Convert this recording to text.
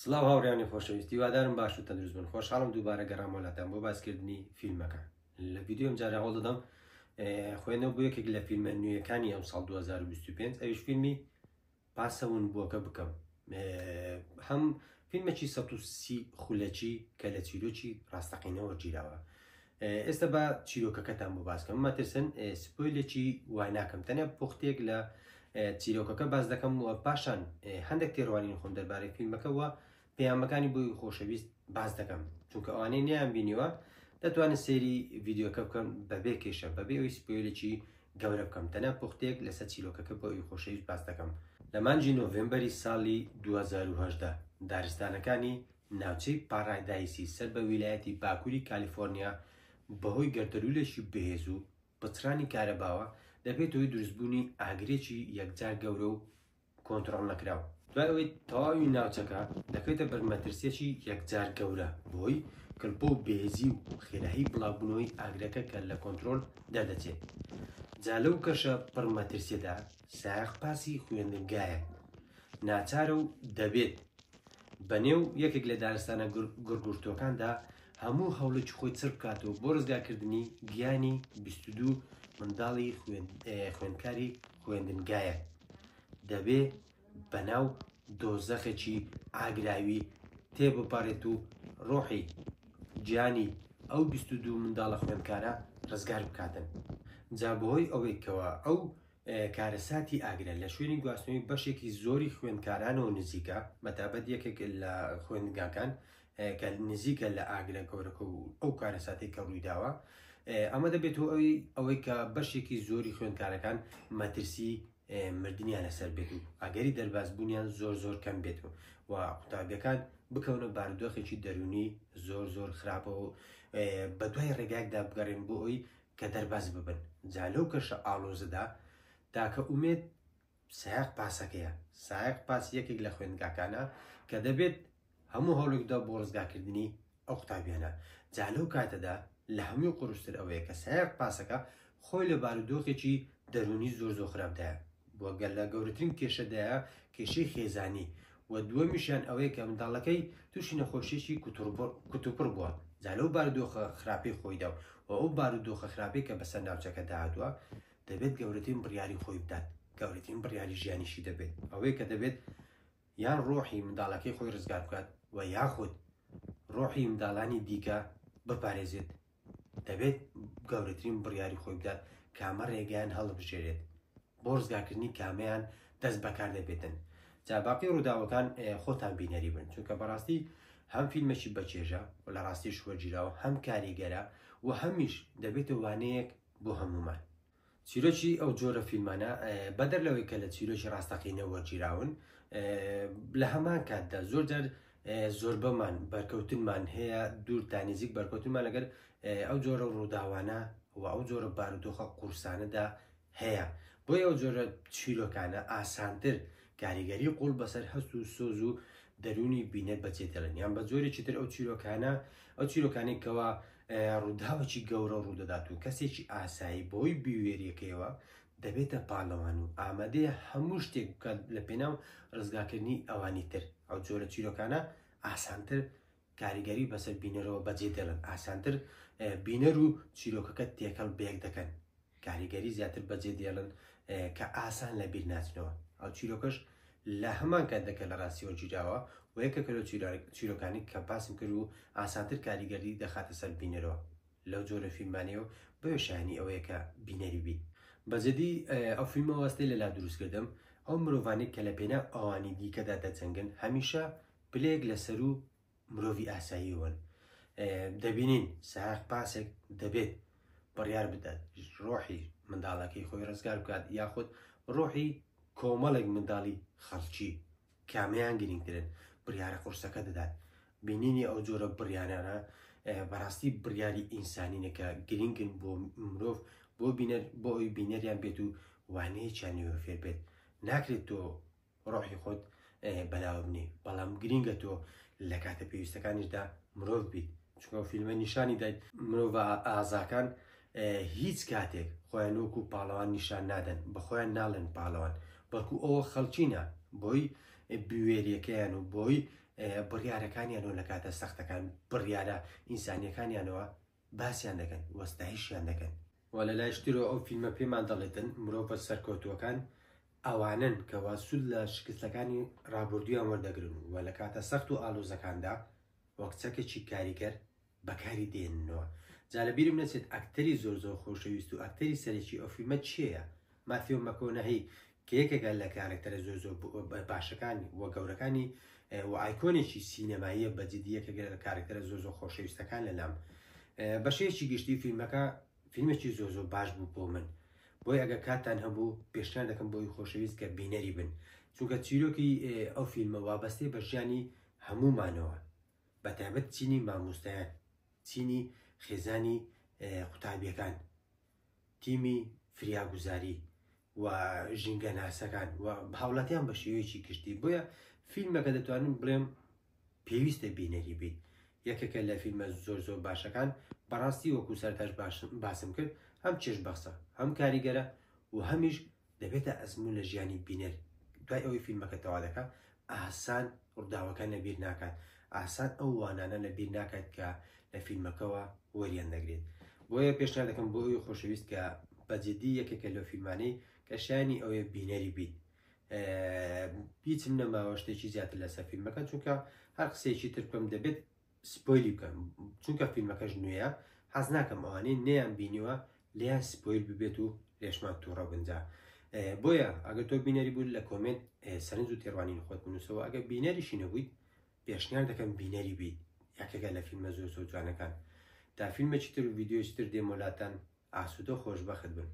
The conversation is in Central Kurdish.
سڵاو هاوڕیانی خۆشەویستی وادارم باش و تەندروست بن. خۆشحاڵم دووبارە گەڕام وڵاتان بۆ باسکردنی فیلمەکە. لە ڤیدیۆم جارە هەوڵ دەدەم خوێندنەوە بۆ یەکێک لە فیلمە نوێیەکانی ئەم ساڵ 2025 ئەویش فیلمی پاسەون بووەکە بکەم. هەم فیلمێکی 130 خولەکی کە لە چیرۆکی ڕاستەقینەوە گیراوە. ئێستا بە چیرۆکەکەتان بۆ باسکەم مەترسن سپۆیلێکی وای ناکەم، تەنیا پوختێک لە چیرۆکەکە باز دەکەم و پاشان هەندێک تێڕوانین خۆم دەربارەی فیلمەکەەوە پەیامەکانی بۆی خۆشەویست باز دەکەم، چونکە ئەوانەی نیان بینیوە دەتوانێت سێری ڤیددیۆکە بکەم بەبێ کێشە بەبێ ئەوی سپۆیلێکی گەورە بکەم، تەنیا پوختێک لەسەر چیرۆکەکە بۆی خۆشەویست باز دەکەم. لە مانجی نۆڤێمبەری ساڵی 2010 دارستانەکانی ناوچەی پارادایسی سەر بە ویلایەتی باکووری کالیفۆرنیا بەهۆی گەردەلوولێکی بەهێز و پچرانی کارەباوە دەبێتەوەی دروستبوونی ئاگرێکی یەکجار گەورە و کۆنتڕۆڵ نەکراوە. دوای ئەوەی تەواوی ناوچەکە دەکرێتە بەرمەترسێکی یەکجار گەورە بۆی کلپۆ و بێزی و خێراهی بڵاوبوونەوەی ئاگرەکە کە لە کۆنتڕۆل دەردەچێت. جا لەو کەشە پڕمەترسیەدا سایق پاسی خوێندنگایە ناچارە و دەبێت بەنێو یەکێک لە دارستانە گورگورتۆکاندا هەموو هەوڵێکی خۆی چڕ بکاتەوە بۆ ڕزگارکردنی گیانی 22 منداڵی خوێندکاری خوێندنگایە. دەبێ بەناو دۆزەخێکی ئاگراوی تێبپارێت و ڕۆحی گیانی ئەو 22 منداڵە خوێندکارە ڕزگار بکاتن. جا بەهۆی ئەوەیەکەوە ئەو کارەساتی ئاگرە لە شوێنی گواستنەوەی بەشێکی زۆری خوێندکارانەوە نزیکە بەتابەت یەکێک لە خوێندگاکان کە نزیکە لە ئاگرە گەورەکە و ئەو کارەساتی کە ڕوویداوە، ئەمە دەبێتەوە ئەوەی کە بەشێکی زۆری خوێندکارەکان مەترسی مردنیان لەسەر بێت و ئاگەری دەربازبوونیان زۆر کەم بێت و قوتابیەکان بکەونە بارودۆخێکی دەرونی زۆر خراپە و بە دوای ڕێگایەکدا بگەڕێن بۆ ئەوی کە دەرباز ببن. جا لەو کەشە ئاڵۆزەدا تاکە ئومێد سایق پاسەکەیە. سایق پاس یەکێک لە خوێندگاکانە کە دەبێت هەموو هەوڵێکدا بۆ ڕزگارکردنی ئەو قوتابیانە. جا لەو کاتەدا لە هەموو قڕوشتر ئەوەیە کە سایق پاسەکە خۆی لە بارودۆخێکی دەرونی زۆر خراپدایە بۆ گەل لە گەورەترین کێشەدایە کێشەی خێزانی و دووەمیشیان ئەوەیە کە منداڵەکەی تووشی نەخۆشیێکی کوتوپڕ بووە. جا لەو بارودۆخە خراپەی خۆیدا و ئەو بارودۆخە خراپەی کە بەسەر ناوچەکە داهاتووە دەبێت گەورەترین بڕیاری خۆی بدات، گەورەترین بڕیاری ژیانیشی دەبێت ئەوەیە کە دەبێت یان ڕۆحی منداڵەکەی خۆی ڕزگار بکات و یاخود ڕۆحی منداڵانی دیکە بپارێزێت. دەبێت گەورەترین بڕیاری خۆی بدات کامە ڕێگەیان هەڵبژێرێت بۆ ڕزگارکردنی کامەیان دەست بەکار دەبێتن. جا باقی ڕووداوەکان خۆتان بینەری بن، چونکە بەڕاستی هەم فیلمێکی بەچێژە و لە ڕاستی شوەرگیراوە هەم کاریگەرە و هەمیش دەبێتە وانەیەک بۆ هەمومان. چیرۆکی ئەو جۆرە فیلمانە بەدەر لەوەی کە لە چیرۆکی ڕاستەقینەوە گیراون لە هەمان کاتدا زۆر بەمان بەرکەوتنمان هەیە دوور تانیزیک بەرکەوتنمان لەگەر ئەو جۆرە ڕووداوانە و ئەو جۆرە بارودۆخە قورسانەدا هەیە. بۆی ئەو جۆرە چیرۆکانە ئاسانتر کاریگەری قوڵ بەسەر هەست و سۆز و دەرونی بینێت بەجێدەڵێن، یان بە جۆرێکی تر ئەو چیرۆکانی کەوا ڕووداوێکی گەورە ڕوودەدات و کەسێکی ئاسایی بۆی بیوێریەکەیەوە دەبێتە پاڵەوان و ئامادەیە هەموو شتێک بکات لە پێناو ڕزگارکردنی ئەوانی تر. ئەو جۆرە چیرۆکانە ئاسانتر کاریگەری بەسەر بینەرەوە بەجێدەڵێن، ئاسانتر بینەر و چیرۆکەکە تێکەڵ بێک دەکەن، کاریگەری زیاتر بەجێدێڵن کە ئاسان لە بیر ناچنەوە. ئەو چیرۆکەش لە هەمان کات دەکە لە ڕاستیەوە گیراوە و یەکێکە لەو چیرۆکانی کە باسم کرد و ئاسانتر کاریگەری دەخاتە سەر بینەرەوە لەو جۆرە فیلمانەوە بۆ شایانی ئەوەیە کە بینەری بی. بەجددی ئەو فیلمە وەستەی لەلا دروستکردم ئەو مرۆڤانێک کە لە پێنا ئەوانی دیکەدا دەجەنگن هەمیشە پلەیەک لەسەر و مرۆڤی ئاساییەوەن. دەبینین سایق پاسێک دەبێت بڕیار بدات ڕۆحی منداڵەکەی خۆی ڕزگار بکات یاخود ڕۆحی کۆمەڵێک منداڵی خەڵکی کامیان گرنگترن بڕیارە قورسەکە دەدات. بینینی ئەو جۆرە بڕیارانە بەڕاستی بڕیاری ئینسانینەکە گرنگن بۆ مرۆڤ بۆ ئەوی بینەریان بێت و وانەیەکیانەوە فێر بێت. ناکرێت تۆ ڕۆحی خۆت بەلاوە بنی، بەڵام گرنگە تۆ لە کاتە پێویستەکانیشدا مرۆڤ بیت، چونکە فیلمە نیشانی دایت مرۆڤ ئازاکان هیچ کاتێک خۆیان وەکو پاڵەوان نیشان نادەن، بە خۆیان ناڵێن پاڵەوان، بەڵکو ئەوە خەڵچینە بۆی بوێریەکەیان و بۆی بڕیارەکانیانەوە لە کاتە سەختەکان بڕیارە ئینسانیەکانیانەوە باسییان دەکەن وەستایشیان دەکەن وە لە لای شترەوە ئەو فیلمە پێمان دەڵێتن مرۆڤە سەرکەوتووەکان ئەوانن کەوا سود لە شکستەکانی ڕابردوویان وەردەگرن و لە کاتە سەخت و ئالۆزەکاندا وەک چەکێکی کاریگەر بەکاری دێننەوە. جا لە بیرم نەچێت ئەکتەری زۆر خۆشەویست و ئەکتەری سەرەکی ئەو فیلمە چییە؟ ماتیۆ مەکۆنەهی کە یەکێکە لە کارکتەرە زۆر باشەکانی وە گەورەکانی و ئایکۆنێکی سینەماییە بەجددی یەکێکە لە کارکتەرە زۆر خۆشەویستەکان لەلام. بەشەیەکی گشتی فیلمەکە فیلمێکی زۆر باش بوو بۆ من، بۆی ئەگە کاتان هەبوو پێشنیار دەکەم بۆی خۆشەویست کە بینەری بن، چونکە چیرۆکی ئەو فیلمە وابەستەی بە ژیانی هەمومانەوە، بەتایبەت چینی مامۆستایان، چینی خێزانی قوتابیەکان، تیمی فریاگوزاری و ژینگە ناسەکان و هاوڵاتیان بە شێوەیەکی گشتی. بۆیە فیلمەکە دەتوانم بڵێم پێویستە بینەری بیت. یەکێکە لە فیلمە زۆر باشەکان بەڕاستی وەکو سەرتاش باسم کرد، هەم چێژ بەخسە هەم کاریگەرە و هەمیش دەبێتە ئەزموو لە ژیانی بینەر. دوای ئەوەی فیلمەکە تەوا دەکات ئاسان ڕووداوەکان لەبیر ناکات، ئاسان ئەو وانانە لەبیر ناکات کە لە فیلمەکەەوە وەریان دەگرێت. بۆیە پێشنیار دەکەم بۆ ئەوی خۆشەویست کە بەجددی یەکێکە لە فیلمانەی کە شایانی ئەوەیە بینەری بیت. هیچم نەماوە شتێکی زیاتر لەسەر فیلمەکە، چونکە هەر قسێکی تر بکەم دەبێت سپۆیلی بکەم، چونکە فیلمەکەش نوێیە، حەز ناکەم ئەوانەی نەیان بینیوە لیان سپۆیل ببێت و لێشمان تووڕە بنجا. بۆیە ئەگەر تۆ بینەری بوو لە کۆمنت سەرنج و تێڕوانین خۆت بنووسەوە، ئەگەر بینەریشی نەبوویت پێشنیار دەکەم بینەری بیت، یەکێکە لە فیلمە زۆر جوانەکان. تا فیلمێکی تر و ڤیدیۆی تر دێمۆلاتان ئاسوودە خۆشبەخت بن.